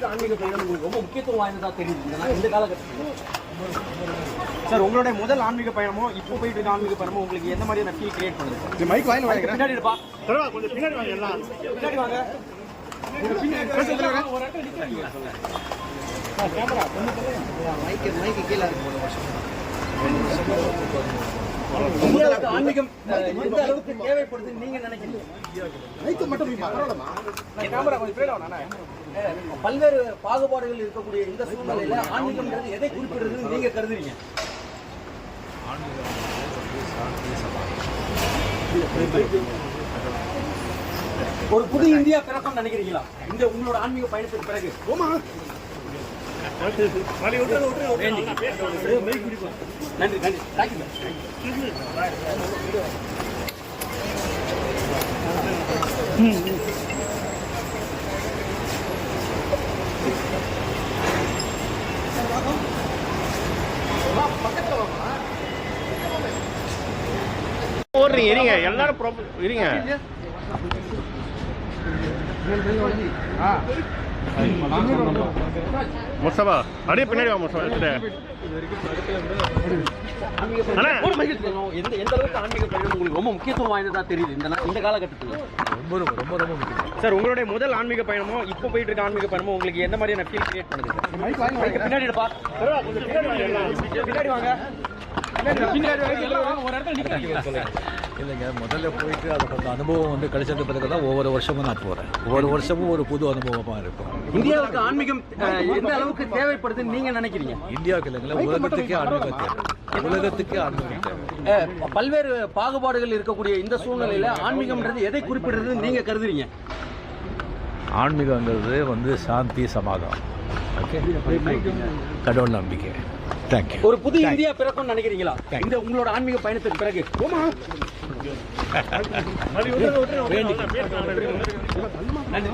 ஆன்மீக பயணம் ரொம்ப முக்கியத்துவம் வாய்ந்ததா தெரியுது இந்த காலகட்டத்தில். சார் உங்களுடைய முதல் ஆன்மீக பயணமோ இப்போ போயிட்டு இருக்க ஆன்மீக பயணமோ உங்களுக்கு எந்த மாதிரியான ஃபீல் கிரியேட் பண்ணுது? மைக் வாயில வாங்க, பின்னாடி இருப்பா, கொஞ்சம் பின்னாடி வாங்க, எல்லாம் பின்னாடி வாங்க. மைக்கு கீழே இருக்கு. ஆன்மீகம் எந்த அளவுக்கு தேவைப்படுதுன்னு நீங்க நினைக்கிறீங்க? பல்வேறு பாகுபாடுகள் இருக்கக்கூடிய இந்த சூழ்நிலையில ஆன்மீகம்ன்றது எதை குறிப்பிடுறதுன்னு நீங்க கருதுறீங்க? ஒரு புது இந்தியா பிறக்கும் நினைக்கிறீங்களா இந்த உங்களோட ஆன்மீக பயணத்துக்கு பிறகு? நன்றி நன்றி, போடுறீங்க, இருங்க எல்லாரும் இருங்க. முஸ்தபா அப்படியே பின்னாடி வா. முஸ்தபா எந்த அளவுக்கு ஆன்மீக பயணம் உங்களுக்கு ரொம்ப முக்கியத்துவம் வாய்ந்ததா தெரியுது இந்த காலகட்டத்தில்? ரொம்ப முக்கியம். சார் உங்களுடைய முதல் ஆன்மீக பயணமோ இப்போ போயிட்டு இருக்க ஆன்மீக பயணமோ உங்களுக்கு எந்த மாதிரியான ஃபீல் கிரியேட் பண்ணுது? மைக் பின்னாடி இருப்பா, பின்னாடி வாங்க. இல்லைங்க, முதல்ல போயிட்டு அதை கொஞ்சம் அனுபவம் வந்து கிடைச்சது பிறகு தான் ஒவ்வொரு வருஷமும் நான் போகிறேன். ஒவ்வொரு வருஷமும் ஒரு புது அனுபவமாக இருக்கும். இந்தியாவுக்கு ஆன்மீகம் எந்த அளவுக்கு தேவைப்படுதுன்னு நீங்க நினைக்கிறீங்க? இந்தியாவுக்கு இல்லைங்களா, உலகத்துக்கே ஆன்மீகம் தேவை. உலகத்துக்கே ஆன்மீகம் தேவை. பல்வேறு பாகுபாடுகள் இருக்கக்கூடிய இந்த சூழ்நிலையில ஆன்மீகம்ன்றது எதை குறிப்பிடுறதுன்னு நீங்க கருதுறீங்க? ஆன்மீகங்கிறது வந்து சாந்தி, சமாதானம், ஓகே, கடவுள் நம்பிக்கை. தேங்க்யூ. ஒரு புது இந்தியா பிறக்கும் நினைக்கிறீங்களா இந்த உங்களோட ஆன்மீக பயணத்துக்கு பிறகு? நன்றி.